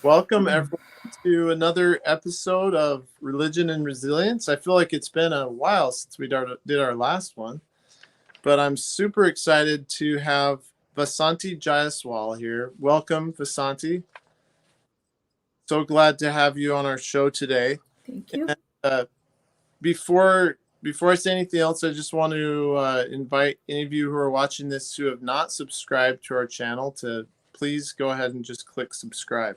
Welcome everyone to another episode of Religion and Resilience. I feel like it's been a while since we did our last one, but I'm super excited to have Vasanti Jayaswal here. Welcome, Vasanti. So glad to have you on our show today. Thank you. And, before I say anything else, I just want to invite any of you who are watching this who have not subscribed to our channel to please go ahead and just click subscribe.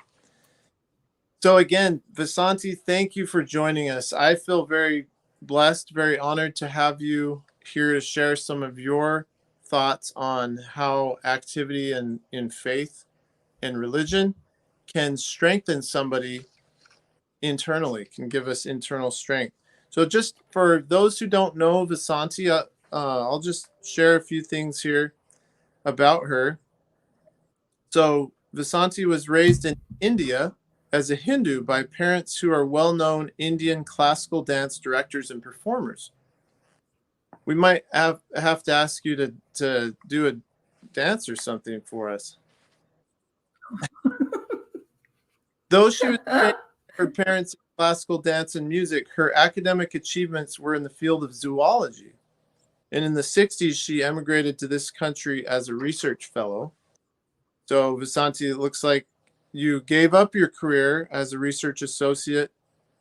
So again, Vasanti, thank you for joining us. I feel very blessed, very honored to have you here to share some of your thoughts on how activity in faith and religion can strengthen somebody internally, can give us internal strength. So just for those who don't know Vasanti, I'll just share a few things here about her. So Vasanti was raised in India as a Hindu by parents who are well-known Indian classical dance directors and performers. We might have to ask you to do a dance or something for us. Though she was trained by her parents in classical dance and music, her academic achievements were in the field of zoology. And in the 60s, she emigrated to this country as a research fellow. So Vasanti, it looks like you gave up your career as a research associate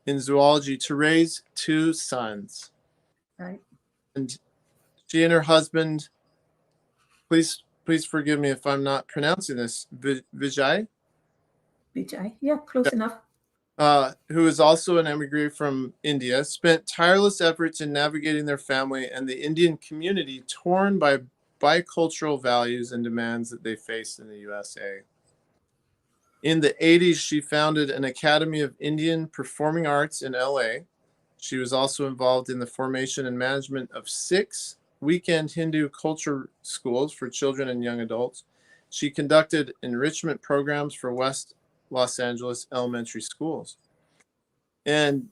in zoology to raise two sons. Right. And she and her husband, please forgive me if I'm not pronouncing this, Vijay? Vijay, yeah, close enough. Who is also an emigre from India, spent tireless efforts in navigating their family and the Indian community torn by bicultural values and demands that they faced in the USA. In the 80s, she founded an Academy of Indian Performing Arts in LA. She was also involved in the formation and management of 6 weekend Hindu culture schools for children and young adults. She conducted enrichment programs for West Los Angeles elementary schools. And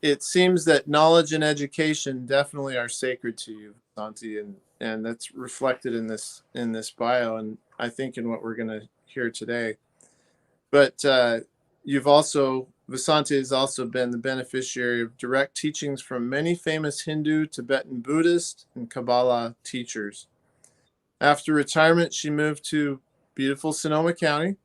it seems that knowledge and education definitely are sacred to you, Vasanti, and that's reflected in this bio, and I think in what we're going to hear today. But Vasanti has also been the beneficiary of direct teachings from many famous Hindu, Tibetan Buddhist, and Kabbalah teachers. After retirement, she moved to beautiful Sonoma County,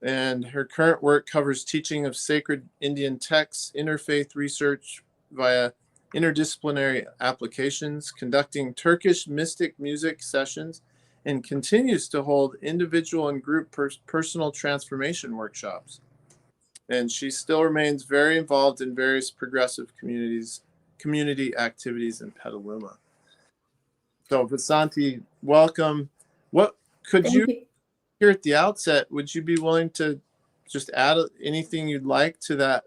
and her current work covers teaching of sacred Indian texts, interfaith research via interdisciplinary applications, conducting Turkish mystic music sessions, and continues to hold individual and group personal transformation workshops. And she still remains very involved in various progressive community activities in Petaluma. So Vasanti, welcome. What could you here at the outset, would you be willing to just add anything you'd like to that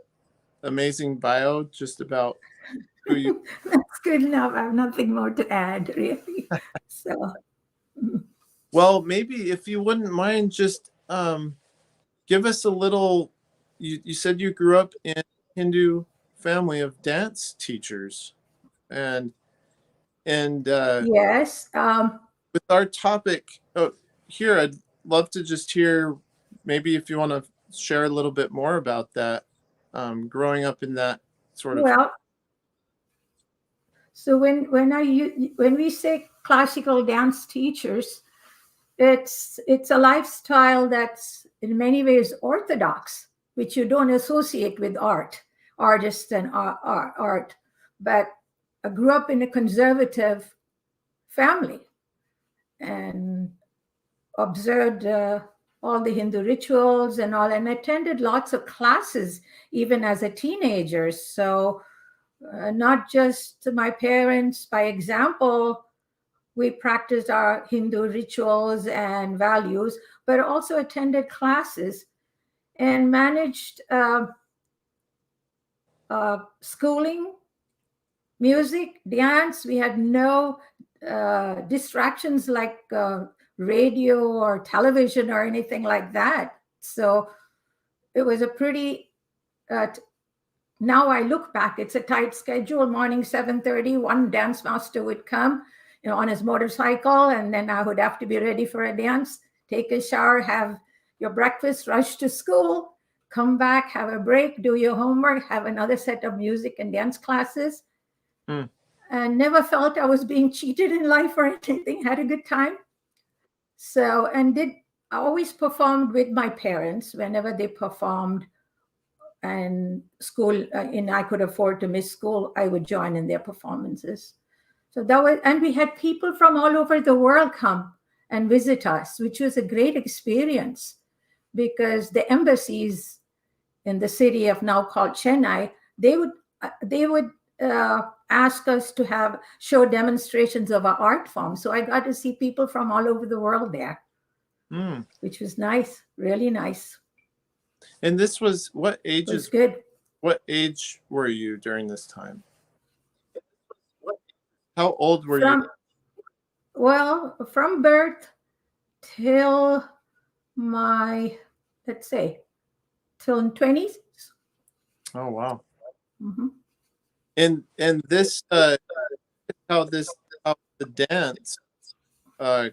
amazing bio just about who you That's good enough. I have nothing more to add, really. So well, maybe if you wouldn't mind just give us a little, you said you grew up in a Hindu family of dance teachers, and yes, with our topic here, I'd love to just hear maybe if you want to share a little bit more about that, growing up in that sort of. Well, so when we say classical dance teachers, it's a lifestyle that's in many ways orthodox, which you don't associate with artists and art. But I grew up in a conservative family and observed all the Hindu rituals and all, and attended lots of classes even as a teenager. So not just my parents, by example, we practiced our Hindu rituals and values, but also attended classes and managed schooling, music, dance. We had no distractions like radio or television or anything like that. So it was a pretty, now I look back, it's a tight schedule. Morning 7:30, one dance master would come, on his motorcycle, and then I would have to be ready for a dance, take a shower, have your breakfast, rush to school, come back, have a break, do your homework, have another set of music and dance classes, Mm. and never felt I was being cheated in life or anything. Had a good time. So, and did I always performed with my parents whenever they performed, and school, and I could afford to miss school, I would join in their performances. So that was, and we had people from all over the world come and visit us, which was a great experience because the embassies in the city of now called Chennai, they would ask us to have show demonstrations of our art form. So I got to see people from all over the world there, Mm. which was nice, really nice. And this was It was good. what age were you during this time? How old were you? From birth till my, let's say, till 20s. Oh wow. Mm-hmm. And this how the dance uh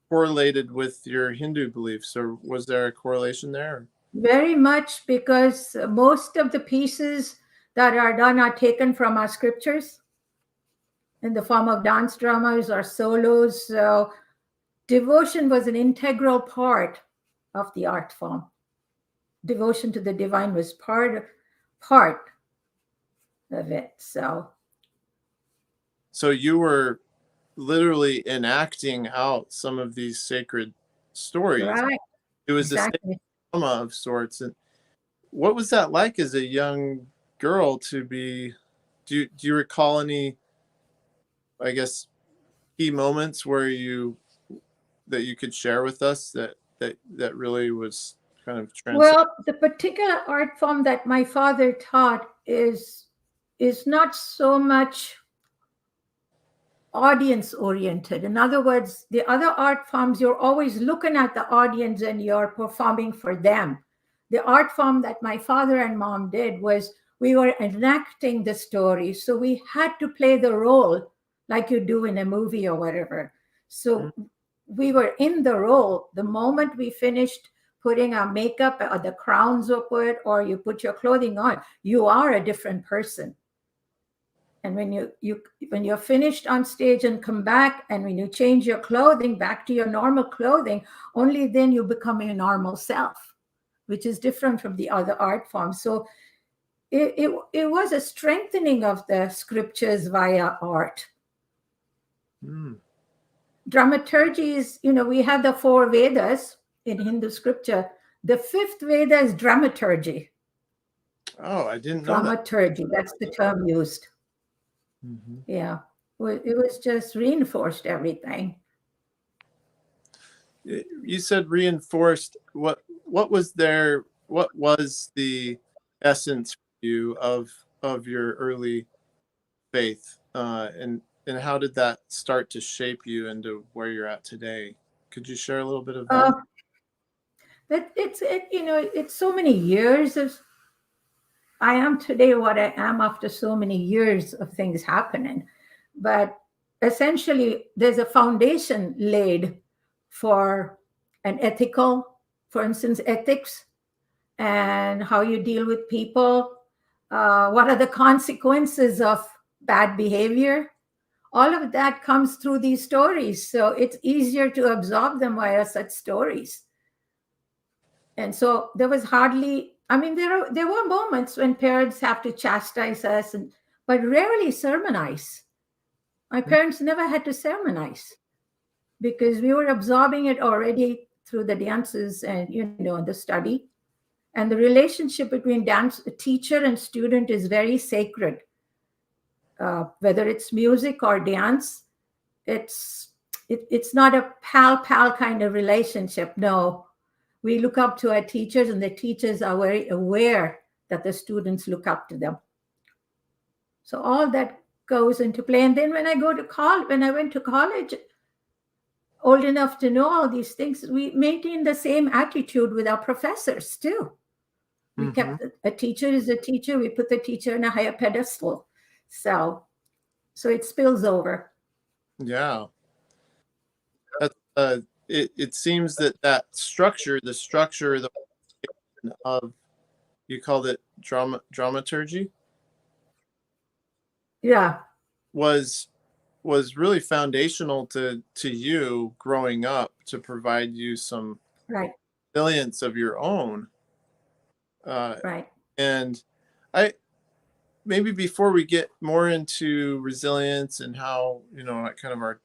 correlated with your Hindu beliefs, or was there a correlation there? Very much, because most of the pieces that are done are taken from our scriptures in the form of dance dramas or solos. So devotion was an integral part of the art form. Devotion to the divine was part of it. So you were literally enacting out some of these sacred stories. Right, It was a sacred exactly. drama of sorts. And what was that like as a young girl to be? Do you recall any, I guess, key moments where you could share with us that really was kind of transcendent? Well, the particular art form that my father taught is not so much audience oriented. In other words, the other art forms, you're always looking at the audience and you're performing for them. The art form that my father and mom did was we were enacting the story. So we had to play the role like you do in a movie or whatever. So we were in the role. The moment we finished putting our makeup or the crowns were put, or you put your clothing on, you are a different person. And when you're finished on stage and come back, and when you change your clothing back to your normal clothing, only then you become your normal self, which is different from the other art forms. So it was a strengthening of the scriptures via art. Mm. Dramaturgy is, we have the four Vedas in Hindu scripture. The fifth Veda is dramaturgy. Oh, I didn't know that. Dramaturgy, that's the term used. Mm-hmm. Yeah. It was just reinforced everything. You said reinforced. What was there? What was the essence for you of your early faith, and how did that start to shape you into where you're at today? Could you share a little bit of Uh, that? it's so many years of I am today what I am after so many years of things happening. But essentially, there's a foundation laid for an ethical, for instance, ethics and how you deal with people. What are the consequences of bad behavior? All of that comes through these stories. So it's easier to absorb them via such stories. And so there was hardly, I mean, there were moments when parents have to chastise us, but rarely sermonize. My parents never had to sermonize because we were absorbing it already through the dances and the study. And the relationship between dance teacher and student is very sacred. Whether it's music or dance, it's not a pal kind of relationship. No, we look up to our teachers, and the teachers are very aware that the students look up to them. So all that goes into play. And then when I went to college, old enough to know all these things, we maintained the same attitude with our professors too. We Mm-hmm. kept a teacher is a teacher. We put the teacher in a higher pedestal. So it spills over. Yeah, that's it seems that the structure of you called it dramaturgy, Yeah, was really foundational to you growing up to provide you some right, resilience of your own. Uh, right. and I maybe before we get more into resilience and how, kind of our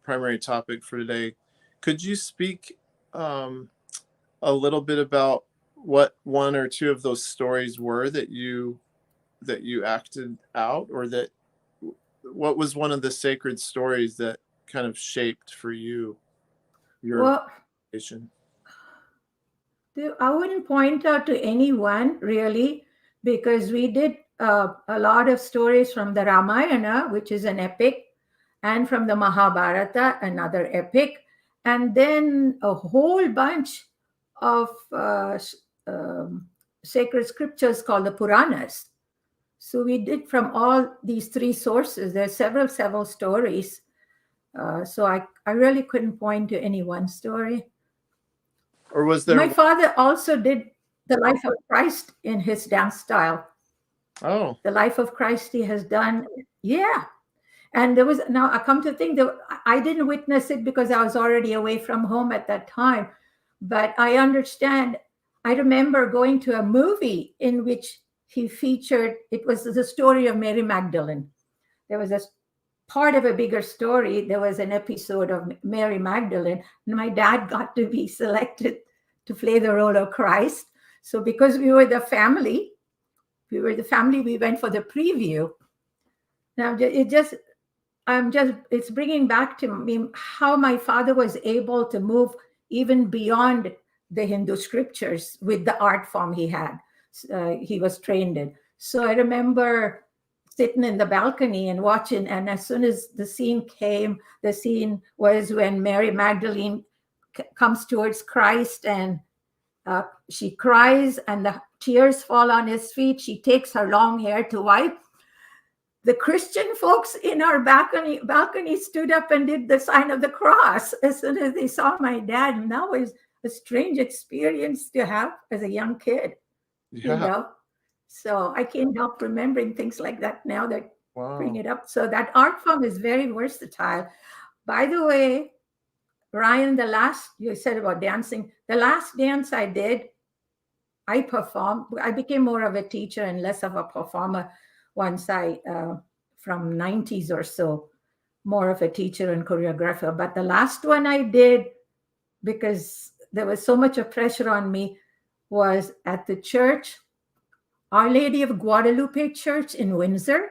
primary topic for today, could you speak a little bit about what one or two of those stories were that you acted out, or that what was one of the sacred stories that kind of shaped for you your Well, vocation? I wouldn't point out to anyone really, because we did a lot of stories from the Ramayana, which is an epic, and from the Mahabharata, another epic, and then a whole bunch of sacred scriptures called the Puranas. So we did from all these three sources. There are several stories. So I really couldn't point to any one story. Or was My there? father also did the life of Christ in his dance style. Oh, The life of Christ he has done. Yeah. And there was, now I come to think that I didn't witness it because I was already away from home at that time. But I understand, I remember going to a movie in which he featured, it was the story of Mary Magdalene. There was a part of a bigger story. There was an episode of Mary Magdalene, and my dad got to be selected to play the role of Christ. So because we went for the preview. Now it's bringing back to me how my father was able to move even beyond the Hindu scriptures with the art form he had. He was trained in. So I remember sitting in the balcony and watching, and as soon as the scene came, the scene was when Mary Magdalene comes towards Christ, and she cries and the tears fall on his feet. She takes her long hair to wipe. The Christian folks in our balcony stood up and did the sign of the cross as soon as they saw my dad. And that was a strange experience to have as a young kid, you yeah. know. So I can't help remembering things like that now that bring Wow. it up. So that art form is very versatile. By the way, Ryan, you said about dancing, the last dance I did, I performed. I became more of a teacher and less of a performer once from 90s or so, more of a teacher and choreographer. But the last one I did, because there was so much of pressure on me, was at the church, Our Lady of Guadalupe Church in Windsor.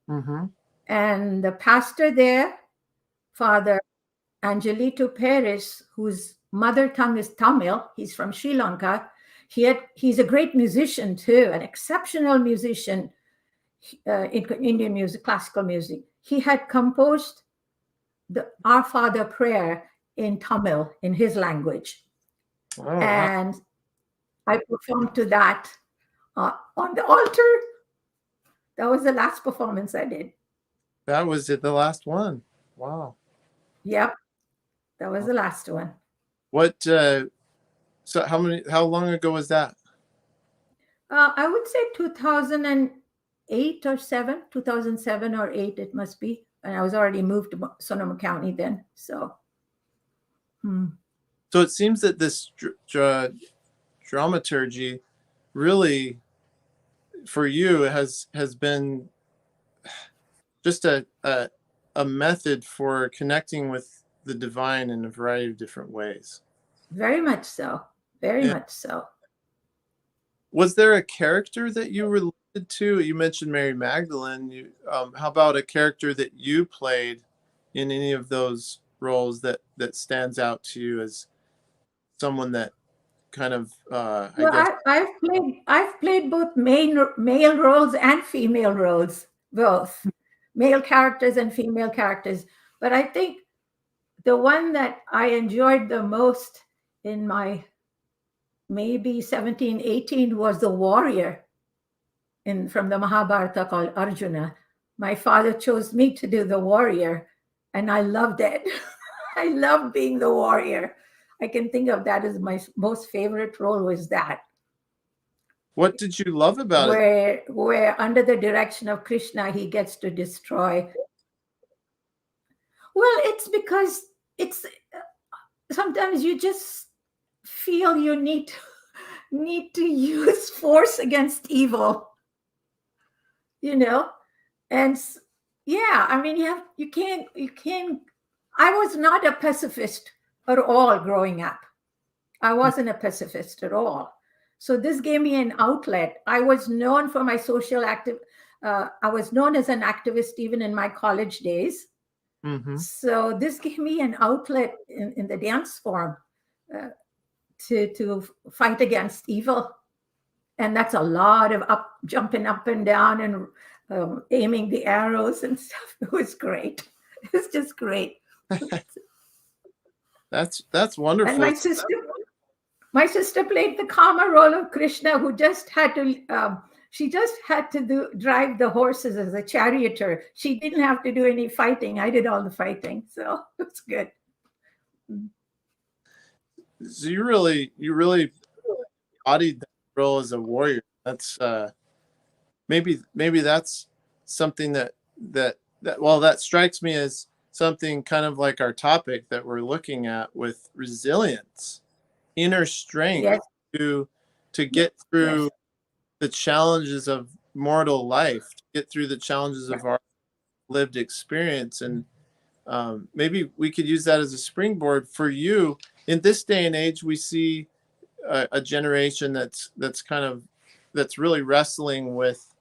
Mm-hmm. And the pastor there, Father Angelito Perez, whose mother tongue is Tamil, he's from Sri Lanka. He's a great musician too, an exceptional musician in Indian music, classical music. He had composed the Our Father prayer in Tamil, in his language. Oh, wow. And I performed to that on the altar. That was the last performance I did. That was it, the last one. Wow. Yep, that was the last one. What so how long ago was that? I would say 2008 or 7, 2007 or 8, it must be. And I was already moved to Sonoma County then. So, So it seems that this dramaturgy really for you has been just a method for connecting with the divine in a variety of different ways. very much so. Very And much so. was there a character that you related to? You mentioned Mary Magdalene. How about a character that you played in any of those roles that stands out to you as someone that kind of I Well, guess. I've played both male roles and female roles, both male characters and female characters. But I think the one that I enjoyed the most in my maybe 17, 18 was the warrior from the Mahabharata called Arjuna. My father chose me to do the warrior, and I loved it. I love being the warrior. I can think of that as my most favorite role was that. What did you love about it? where under the direction of Krishna, he gets to destroy. Well, it's because it's sometimes you just feel you need to use force against evil, you know, and yeah, I mean, you can't. I was not a pacifist at all growing up. I wasn't a pacifist at all. So this gave me an outlet. I was known for my social active. I was known as an activist even in my college days. Mm-hmm. So this gave me an outlet in the dance form uh, to fight against evil, and that's a lot of jumping up and down and aiming the arrows and stuff. It was great. It was just great. That's And wonderful. my sister played the Kama role of Krishna, who just had to. She just had to drive the horses as a charioteer. She didn't have to do any fighting. I did all the fighting, so it's good. So you really embodied that role as a warrior. That's maybe that's something that that strikes me as something kind of like our topic that we're looking at with resilience, inner strength Yes, to get through yes, the challenges of mortal life, to get through the challenges of our lived experience. And maybe we could use that as a springboard for you. In this day and age, we see a generation that's really wrestling with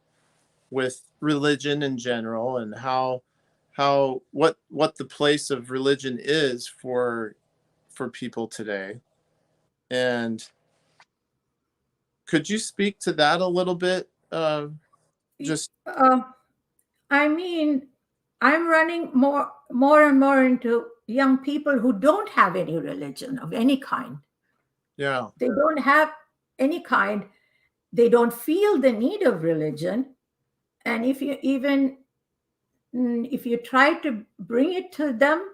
religion in general, and what the place of religion is for people today. And could you speak to that a little bit? Just I mean, I'm running more and more into young people who don't have any religion of any kind. yeah. They don't have any kind. They don't feel the need of religion. And if you try to bring it to them,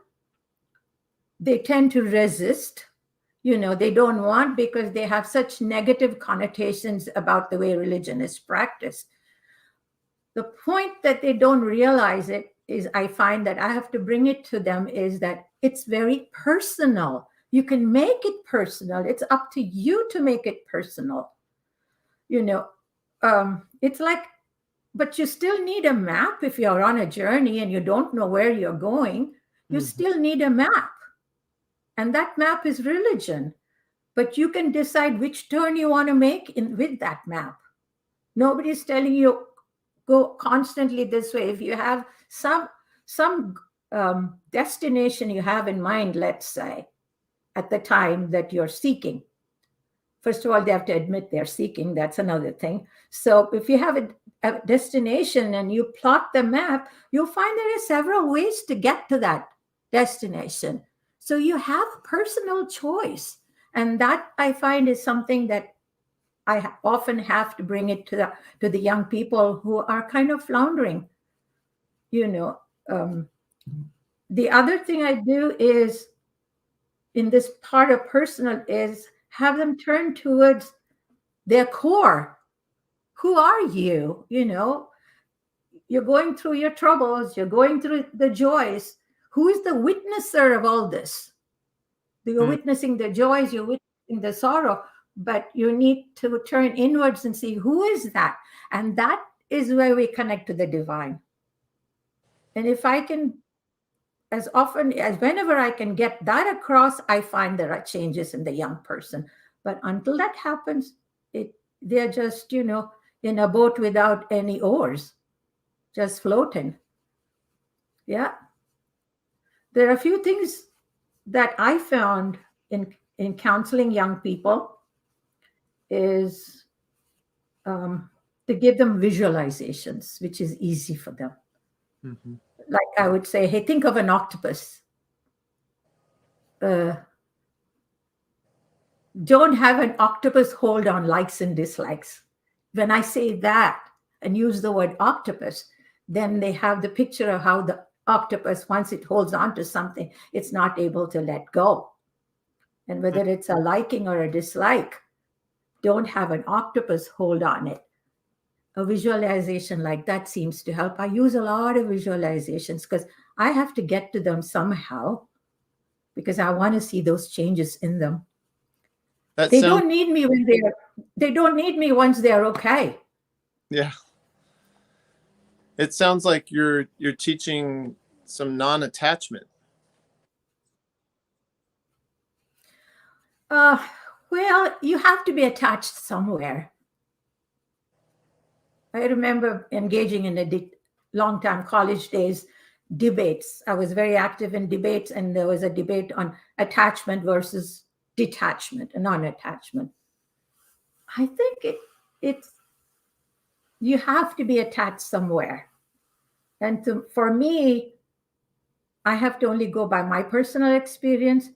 they tend to resist. They don't want, because they have such negative connotations about the way religion is practiced. The point that they don't realize it is, I find that I have to bring it to them, is that it's very personal. You can make it personal. It's up to you to make it personal. It's like, but you still need a map. If you're on a journey and you don't know where you're going, you still need a map. And that map is religion. But you can decide which turn you want to make with that map. Nobody's telling you go constantly this way. If you have some destination you have in mind, let's say, at the time that you're seeking. First of all, they have to admit they're seeking. That's another thing. So if you have a destination and you plot the map, you'll find there are several ways to get to that destination. So you have a personal choice. And that, I find, is something that I often have to bring it to the young people who are kind of floundering. The other thing I do is, in this part of personal, is have them turn towards their core. Who are you? You're going through your troubles, you're going through the joys. Who is the witnesser of all this? You're witnessing the joys, you're witnessing the sorrow, but you need to turn inwards and see, who is that? And that is where we connect to the divine. And if I can, as often as whenever I can get that across, I find there are changes in the young person. But until that happens, they're just, in a boat without any oars, just floating. Yeah. There are a few things that I found in counseling young people is to give them visualizations, which is easy for them. Mm-hmm. Like I would say, hey, think of an octopus. Don't have an octopus hold on likes and dislikes. When I say that and use the word octopus, then they have the picture of how the octopus, once it holds on to something, it's not able to let go. And whether it's a liking or a dislike, don't have an octopus hold on it. A visualization like that seems to help. I use a lot of visualizations because I have to get to them somehow because I want to see those changes in them. That They sounds don't need me when they don't need me once they're okay. yeah. It sounds like you're teaching some non-attachment. Uh, well, you have to be attached somewhere. I remember engaging in a long time college days debates. I was very active in debates, and there was a debate on attachment versus detachment and non-attachment. I think it's you have to be attached somewhere, and for me, I have to only go by my personal experience.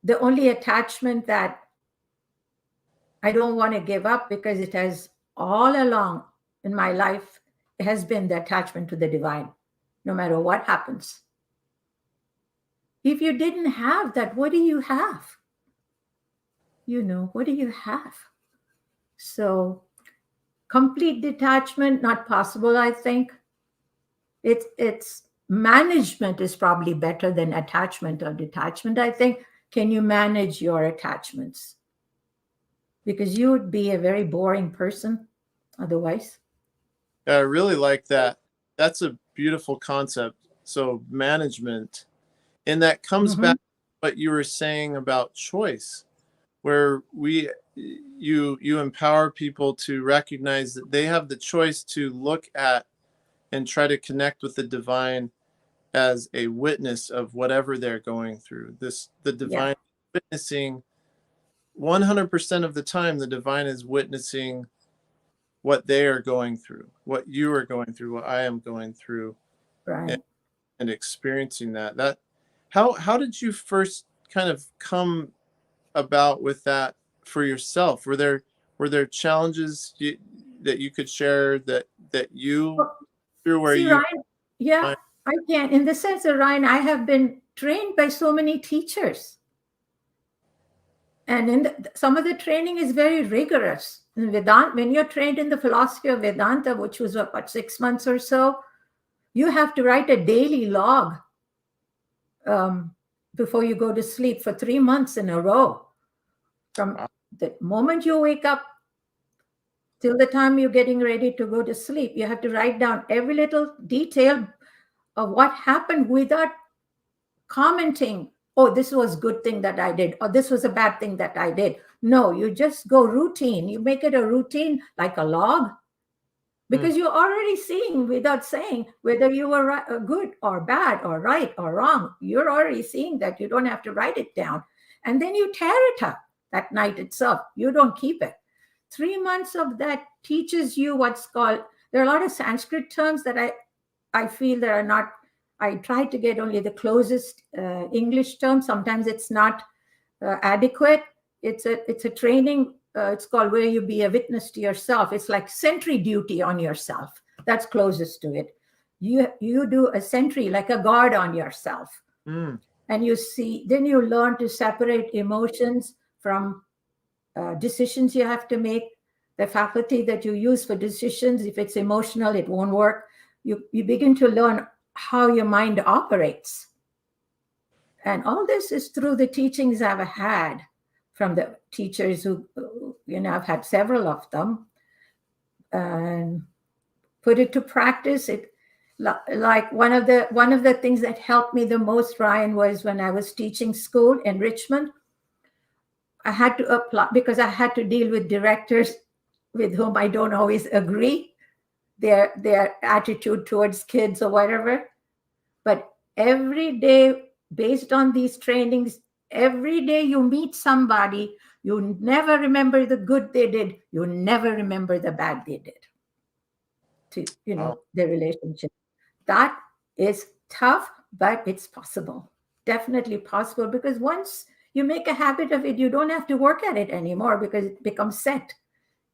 The only attachment that I don't want to give up because it has all along in my life it has been the attachment to the divine, no matter what happens. If you didn't have that, what do you have? What do you have? So, complete detachment, not possible, I think. It's management is probably better than attachment or detachment, I think. Can you manage your attachments? Because you would be a very boring person otherwise. I really like that. That's a beautiful concept. So management, and that comes back Mhm. to what you were saying about choice, where you empower people to recognize that they have the choice to look at and try to connect with the divine as a witness of whatever they're going through. The Yeah, divine witnessing 100% of the time, the divine is witnessing what they are going through, what you are going through, what I am going through, and, right. and experiencing that. How did you first kind of come about with that for yourself? Were there challenges that you could share that you Well, through where see, you Ryan, yeah, I can. In the sense that, Ryan, I have been trained by so many teachers. And some of the training is very rigorous. In Vedanta, when you're trained in the philosophy of Vedanta, which was what 6 months or so, you have to write a daily log um, before you go to sleep for 3 months in a row. From the moment you wake up till the time you're getting ready to go to sleep, you have to write down every little detail of what happened without commenting, oh, this was a good thing that I did, or this was a bad thing that I did. No, you just go routine. You make it a routine like a log Mm, because you're already seeing without saying whether you were good or bad or right or wrong. You're already seeing that. You don't have to write it down. And then you tear it up that night itself. You don't keep it. 3 months of that teaches you what's called, there are a lot of Sanskrit terms that I feel that are not, I try to get only the closest English term. Sometimes it's not adequate. It's a training. It's called where you be a witness to yourself. It's like sentry duty on yourself. That's closest to it. You do a sentry like a guard on yourself, mm. and then you learn to separate emotions from decisions you have to make. The faculty that you use for decisions, if it's emotional, it won't work. You begin to learn how your mind operates. And all this is through the teachings I've had from the teachers who, I've had several of them, and put it to practice. Like one of the things that helped me the most, Ryan, was when I was teaching school enrichment. I had to apply because I had to deal with directors with whom I don't always agree, their attitude towards kids or whatever. But every day, based on these trainings, every day you meet somebody, you never remember the good they did, you never remember the bad they did to, Wow. the relationship. That is tough, but it's possible. Definitely possible because once you make a habit of it, you don't have to work at it anymore because it becomes set.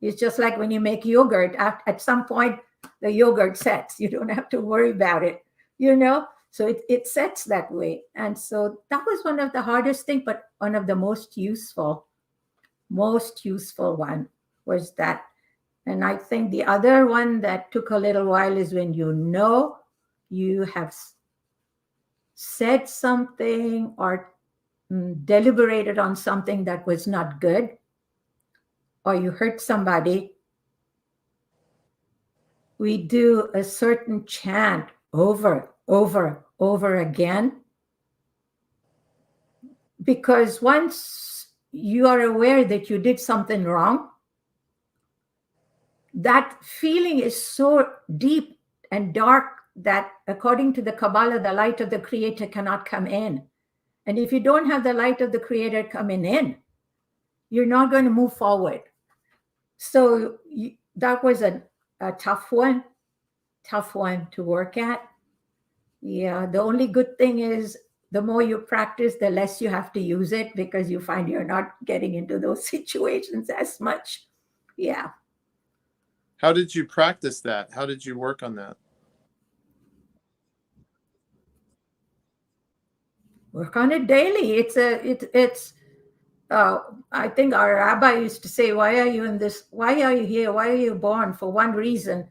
It's just like when you make yogurt. At some point, the yogurt sets. You don't have to worry about it, So it sets that way. And so that was one of the hardest things, but one of the most useful. most useful one was that. And I think the other one that took a little while is when you know you have said something or deliberated on something that was not good, or you hurt somebody. We do a certain chant over again, because once you are aware that you did something wrong, that feeling is so deep and dark that, according to the Kabbalah, the light of the Creator cannot come in. And if you don't have the light of the Creator coming in, you're not going to move forward. So that was a tough one to work at. Yeah, the only good thing is the more you practice, the less you have to use it, because you find you're not getting into those situations as much. Yeah. How did you practice that? How did you work on that? Work on it daily. It's I think our rabbi used to say, why are you in this? Why are you here? Why are you born? For one reason,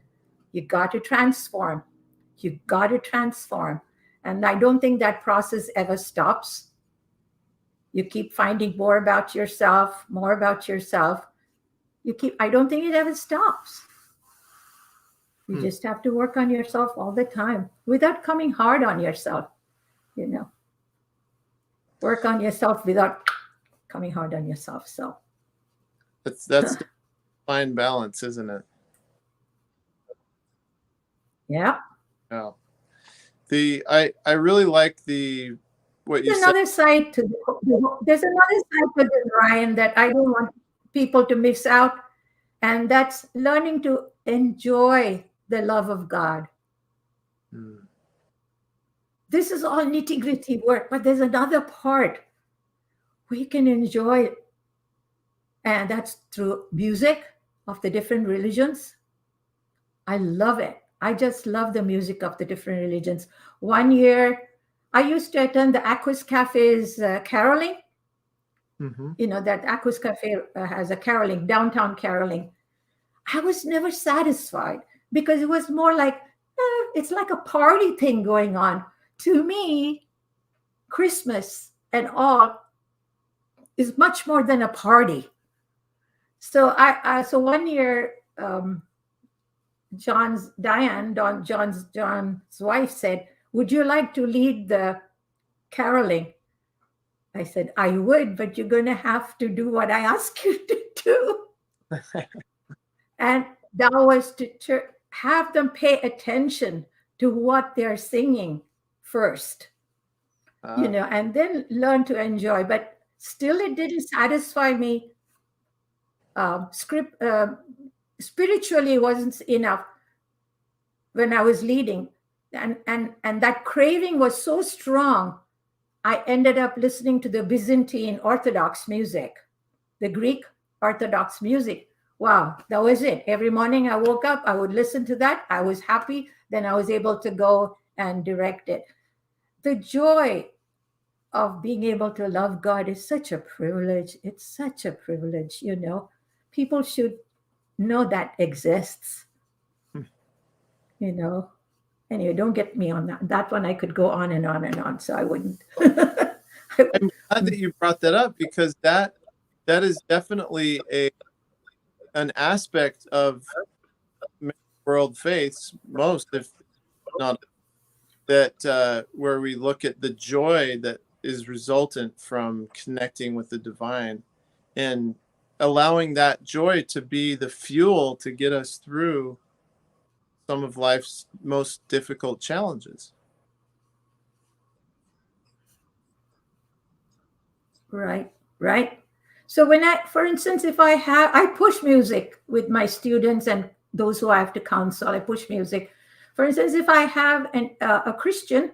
you got to transform. You got to transform. And I don't think that process ever stops. You keep finding more about yourself, more about yourself. I don't think it ever stops. You just have to work on yourself all the time without coming hard on yourself, Work on yourself without coming hard on yourself. So that's fine balance, isn't it? Yeah. Yeah. I really like what you said. There's another side to this, Ryan, that I don't want people to miss out, and that's learning to enjoy the love of God. This is all nitty-gritty work, but there's another part we can enjoy it, and that's through music of the different religions. I love it. I just love the music of the different religions. One year, I used to attend the Aquas Cafe's caroling. That Aquas Cafe has a caroling, downtown caroling. I was never satisfied, because it was more like, it's like a party thing going on. To me, Christmas and all is much more than a party. So so one year, John's wife said, would you like to lead the caroling? I said, I would, but you're going to have to do what I ask you to do. And that was to have them pay attention to what they're singing first, and then learn to enjoy. But still, it didn't satisfy me. Spiritually wasn't enough when I was leading. And that craving was so strong, I ended up listening to the Byzantine Orthodox music, the Greek Orthodox music. Wow, that was it. Every morning I woke up, I would listen to that. I was happy. Then I was able to go and direct it. The joy of being able to love God is such a privilege. It's such a privilege, People should know that exists, Anyway, don't get me on that. That one I could go on and on and on, so I wouldn't. I'm glad that you brought that up, because that is definitely an aspect of world faiths, most, if not that, where we look at the joy that is resultant from connecting with the divine and allowing that joy to be the fuel to get us through some of life's most difficult challenges. Right. So for instance, if I push music with my students and those who I have to counsel, I push music. For instance, if I have a Christian,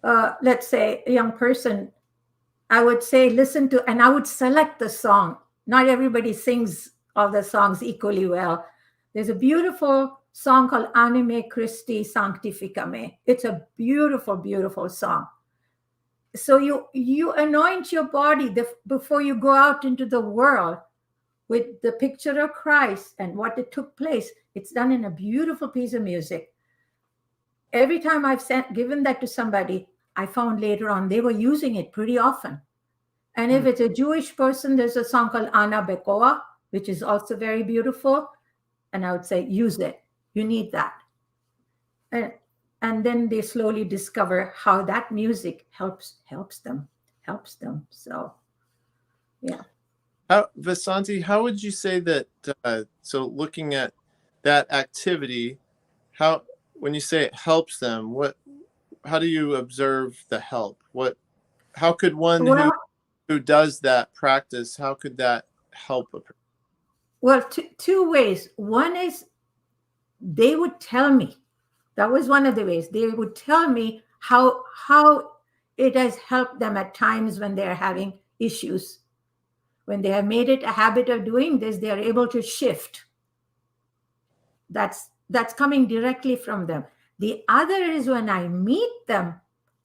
let's say a young person, I would say, and I would select the song. Not everybody sings all the songs equally well. There's a beautiful song called Anime Christi Sanctifica Me. It's a beautiful, beautiful song. So you anoint your body before you go out into the world with the picture of Christ and what it took place. It's done in a beautiful piece of music. Every time I've given that to somebody, I found later on they were using it pretty often. And if it's a Jewish person, there's a song called Ana Bekoa, which is also very beautiful. And I would say, use it. You need that. And, and then they slowly discover how that music helps them. So, yeah. Vasanti, how would you say that? So, looking at that activity, how when you say it helps them, how do you observe the help? How could one Well, who does that practice, how could that help a person? well, two ways. One is they would tell me. That was one of the ways. They would tell me how it has helped them at times when they're having issues. When they have made it a habit of doing this, they are able to shift. That's coming directly from them. The other is when I meet them,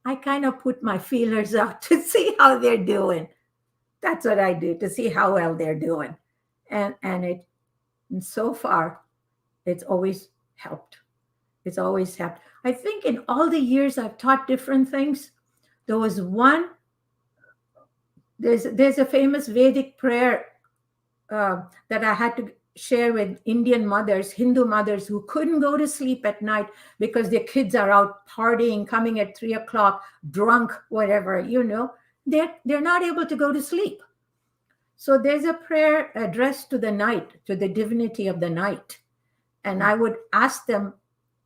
I kind of put my feelers out to see how they're doing. That's what I do, to see how well they're doing. And so far, it's always helped. It's always helped. I think in all the years I've taught different things, there was one. There's a famous Vedic prayer that I had to share with Indian mothers, Hindu mothers who couldn't go to sleep at night because their kids are out partying, coming at 3 o'clock, drunk, whatever, they're not able to go to sleep. So there's a prayer addressed to the night, to the divinity of the night. And I would ask them,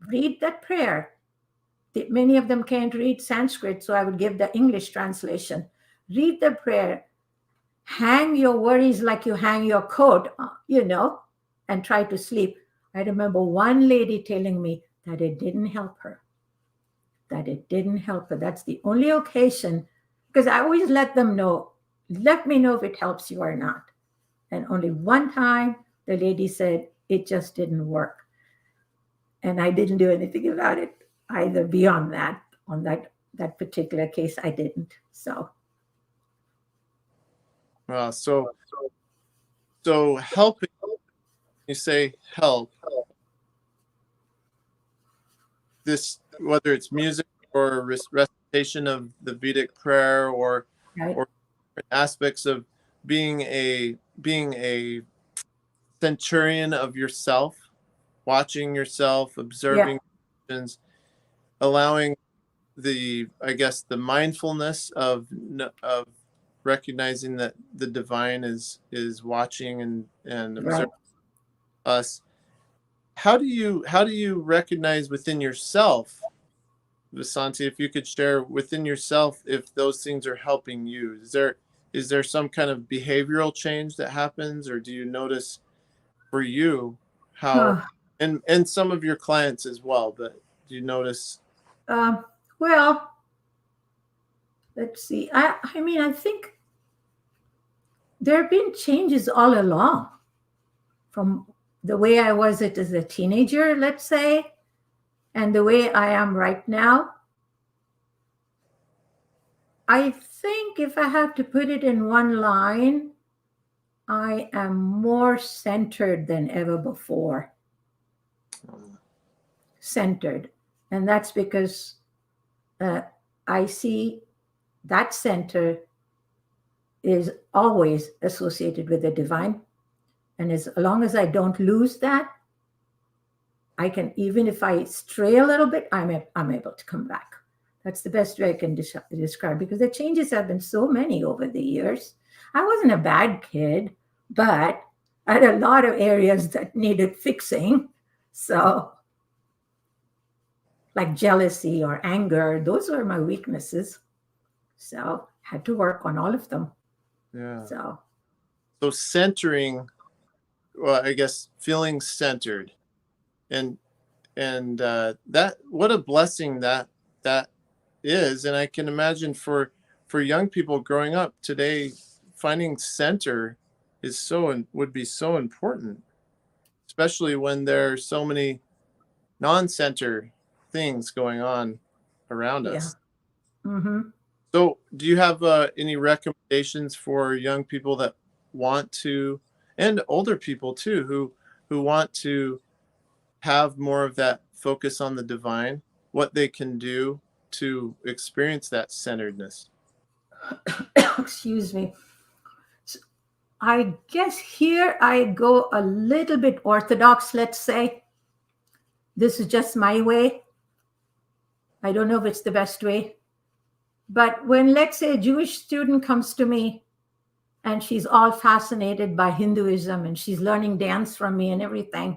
read that prayer. Many of them can't read Sanskrit, so I would give the English translation. Read the prayer. Hang your worries like you hang your coat, and try to sleep. I remember one lady telling me that it didn't help her. That's the only occasion, because I always let them know, let me know if it helps you or not. And only one time the lady said it just didn't work. And I didn't do anything about it either beyond that. On that particular case, I didn't. So. So helping, you say help, this, whether it's music or recitation of the Vedic prayer or Right. or aspects of being a centurion of yourself, watching yourself, observing, Yeah. allowing the mindfulness of recognizing that the divine is watching and observing us. How do you recognize within yourself, Vasanti, if you could share within yourself if those things are helping you? Is there some kind of behavioral change that happens, or do you notice for you how, and some of your clients as well, but do you notice? Well, let's see. I mean, I think there have been changes all along from the way I was as a teenager, let's say, and the way I am right now. I think if I have to put it in one line, I am more centered than ever before. Centered. And that's because I see that center is always associated with the divine. And as long as I don't lose that, I can, even if I stray a little bit, I'm able to come back. That's the best way I can describe, because the changes have been so many over the years. I wasn't a bad kid, but I had a lot of areas that needed fixing. So, like jealousy or anger, those were my weaknesses. So, had to work on all of them. Yeah. So centering, well, I guess feeling centered, and that, what a blessing that is. And I can imagine for young people growing up today, finding center would be so important, especially when there are so many non-center things going on around us. Mm-hmm. So, do you have any recommendations for young people that want to, and older people too, who want to have more of that focus on the divine? What they can do to experience that centeredness? Excuse me. I guess here I go a little bit orthodox, let's say. This is just my way. I don't know if it's the best way. But when, let's say, a Jewish student comes to me and she's all fascinated by Hinduism and she's learning dance from me and everything,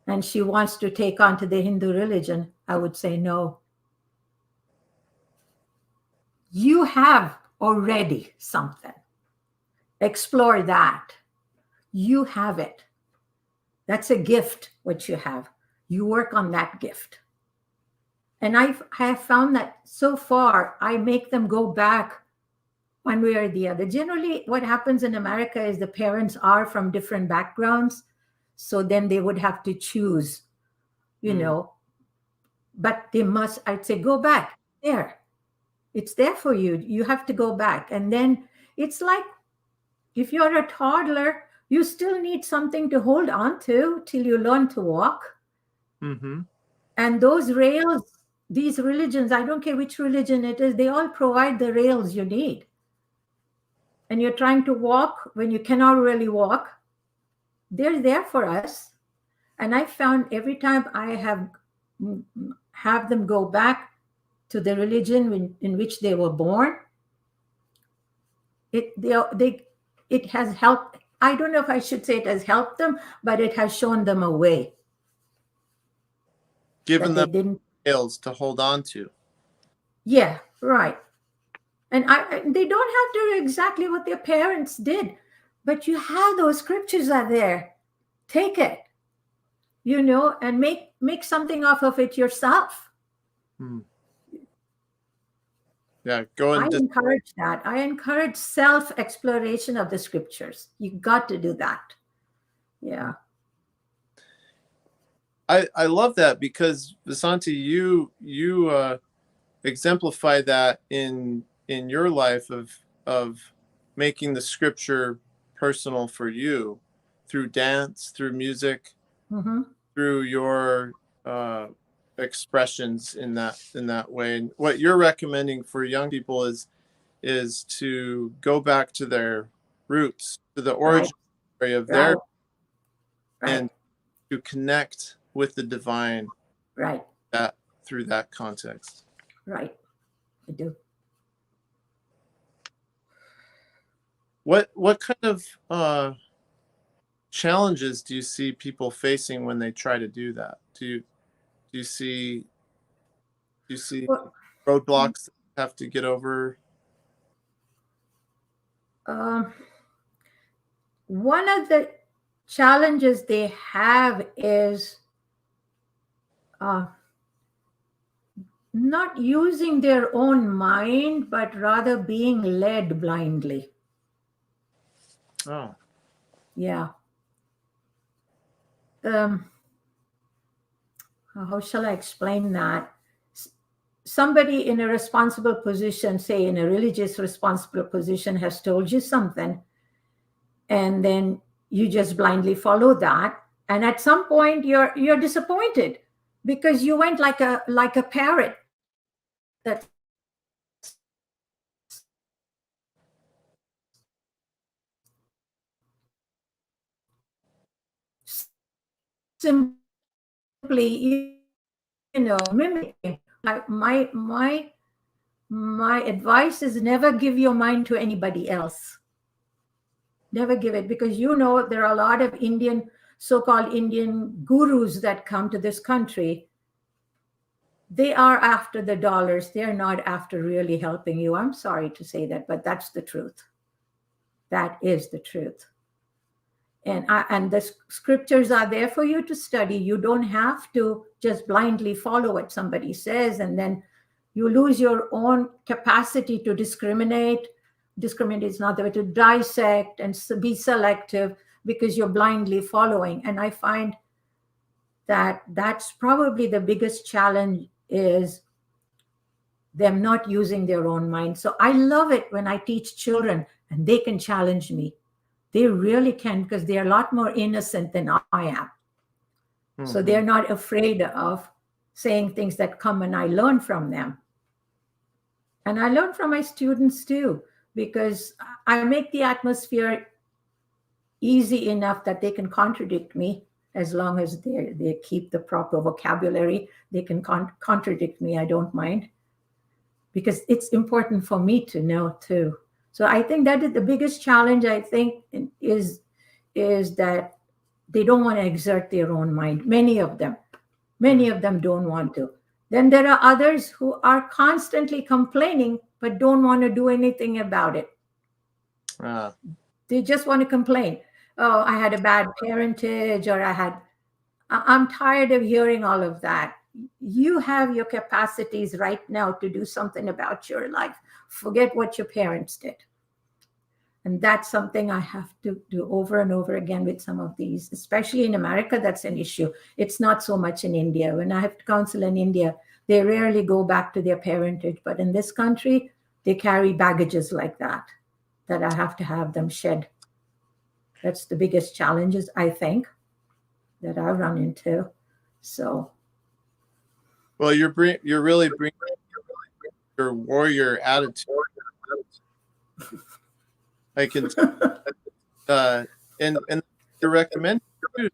and she wants to take on to the Hindu religion, I would say no. You have already something. Explore that. You have it. That's a gift, what you have. You work on that gift. And I have found that so far, I make them go back one way or the other. Generally, what happens in America is the parents are from different backgrounds. So then they would have to choose, you know, but they must, I'd say, go back there. It's there for you. You have to go back. And then it's like if you're a toddler, you still need something to hold on to till you learn to walk. Mm-hmm. And those rails, these religions, I don't care which religion it is, they all provide the rails you need. And you're trying to walk when you cannot really walk, they're there for us. And I found every time I have them go back to the religion in which they were born, it has helped. I don't know if I should say it has helped them, but it has shown them a way. Given that them rails to hold on to. Yeah, right. And they don't have to do exactly what their parents did, but you have those scriptures are there. Take it, and make something off of it yourself. Yeah, go and I encourage that. I encourage self-exploration of the scriptures. You got to do that. Yeah. I love that because Vasanti, you exemplify that in your life of making the scripture personal for you through dance, through music, through your expressions in that way. And what you're recommending for young people is to go back to their roots, to the origin story of their and to connect with the divine that through that context. Right. I do. What kind of challenges do you see people facing when they try to do that? Do you see roadblocks that you have to get over? One of the challenges they have is not using their own mind, but rather being led blindly. Oh. Yeah. How shall I explain that? Somebody in a responsible position, say in a religious responsible position, has told you something, and then you just blindly follow that. And at some point you're disappointed because you went like a parrot that simply mimicking. My advice is never give your mind to anybody else. Never give it, because there are a lot of so-called Indian gurus that come to this country. They are after the dollars. They're not after really helping you. I'm sorry to say that, but that's the truth. That is the truth. And the scriptures are there for you to study. You don't have to just blindly follow what somebody says, and then you lose your own capacity to discriminate. Discriminate is not the way, to dissect and be selective because you're blindly following. And I find that that's probably the biggest challenge, is them not using their own mind. So I love it when I teach children and they can challenge me. They really can, because they're a lot more innocent than I am. So they're Mhm. not afraid of saying things that come, and I learn from them. And I learn from my students too, because I make the atmosphere easy enough that they can contradict me as long as they keep the proper vocabulary. They can contradict me. I don't mind, because it's important for me to know too. So I think that is the biggest challenge. I think is that they don't want to exert their own mind. Many of them don't want to. Then there are others who are constantly complaining but don't want to do anything about it. Ah, They just want to complain. Oh, I had a bad parentage, or I'm tired of hearing all of that. You have your capacities right now to do something about your life. Forget what your parents did. And that's something I have to do over and over again with some of these, especially in America. That's an issue. It's not so much in India. When I have to counsel in India, they rarely go back to their parentage. But in this country, they carry baggages like that I have to have them shed. That's the biggest challenges, I think, that I run into. So, well, you're really bringing your warrior attitude. I can tell. And you recommend too,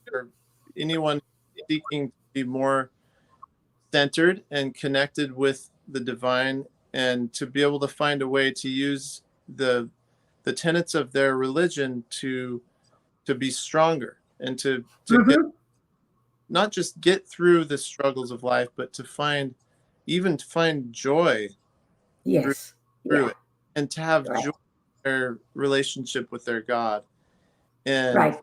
for anyone seeking to be more centered and connected with the divine, and to be able to find a way to use the tenets of their religion to be stronger, and to get, mhm, not just get through the struggles of life, but to find, even to find joy through yes, through yeah, it, and to have right, joy in their relationship with their God. And right,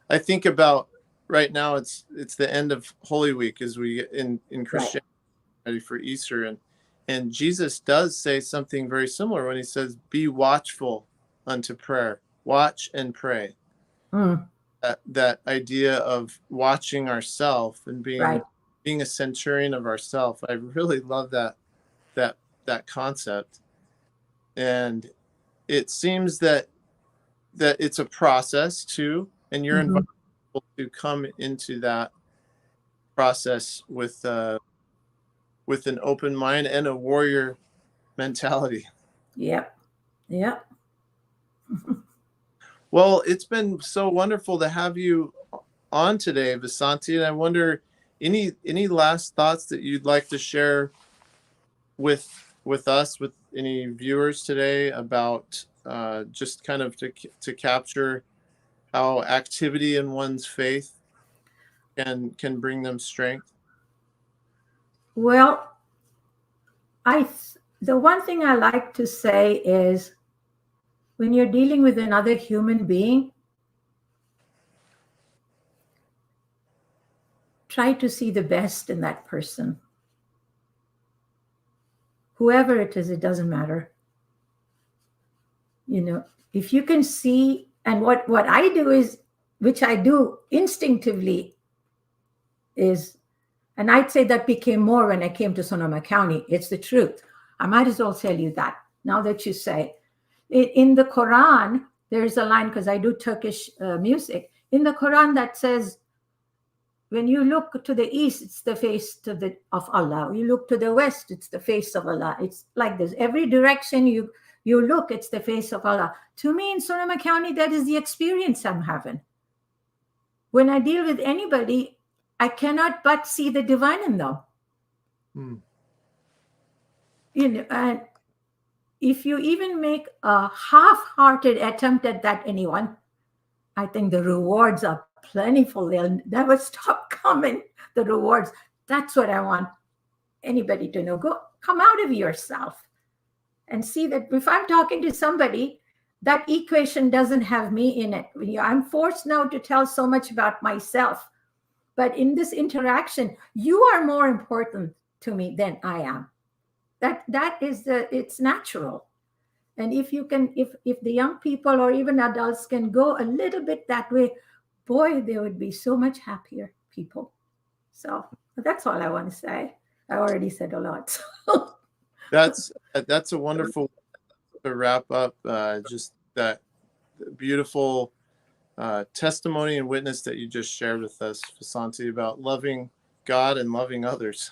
I think about, right now it's the end of Holy Week, as we in right. Christianity, ready for Easter, and Jesus does say something very similar when he says, "Be watchful unto prayer, watch and pray." Mm, That idea of watching ourself and right. being a centurion of ourself. I really love that that concept, and it seems that it's a process too, and you're Hmm. inviting people to come into that process with an open mind and a warrior mentality. Yep, yep. Well, it's been so wonderful to have you on today, Vasanti, and I wonder, any last thoughts that you'd like to share with us, with any viewers today, about just kind of to capture how activity in one's faith can bring them strength. Well, the one thing I like to say is, when you're dealing with another human being, try to see the best in that person. Whoever it is, it doesn't matter. You know, if you can see, and what I do is, which I do instinctively, is, and I'd say that became more when I came to Sonoma County. It's the truth. I might as well tell you that now that you say. In the Quran, there's a line, because I do Turkish music, in the Quran that says, when you look to the east, it's the face of Allah. You look to the west, it's the face of Allah. It's like this. Every direction you look, it's the face of Allah. To me, in Sonoma County, that is the experience I'm having. When I deal with anybody, I cannot but see the divine in them. Hmm. And if you even make a half-hearted attempt at that, anyone, I think the rewards are plentiful. They'll never stop coming. The rewards. That's what I want anybody to know. Come out of yourself and see that if I'm talking to somebody, that equation doesn't have me in it. I'm forced now to tell so much about myself. But in this interaction, you are more important to me than I am. That is it's natural. And if you can, if the young people or even adults can go a little bit that way, boy, they would be so much happier people. So that's all I want to say. I already said a lot. That's a wonderful to wrap up. Just that beautiful testimony and witness that you just shared with us, Vasanti, about loving God and loving others.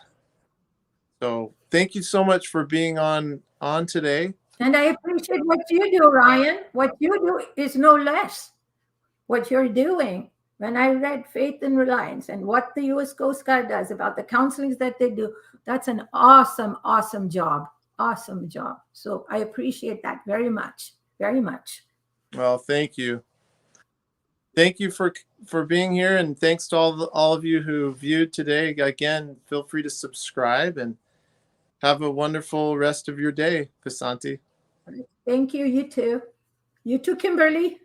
So thank you so much for being on today. And I appreciate what you do, Ryan. What you do is no less what you're doing. When I read Faith and Reliance and what the U.S. Coast Guard does about the counselings that they do, that's an awesome, awesome job. Awesome job. So I appreciate that very much. Very much. Well, thank you. Thank you for being here, and thanks to all of you who viewed today. Again, feel free to subscribe and have a wonderful rest of your day, Vasanti. Thank you. You too. You too, Kimberly.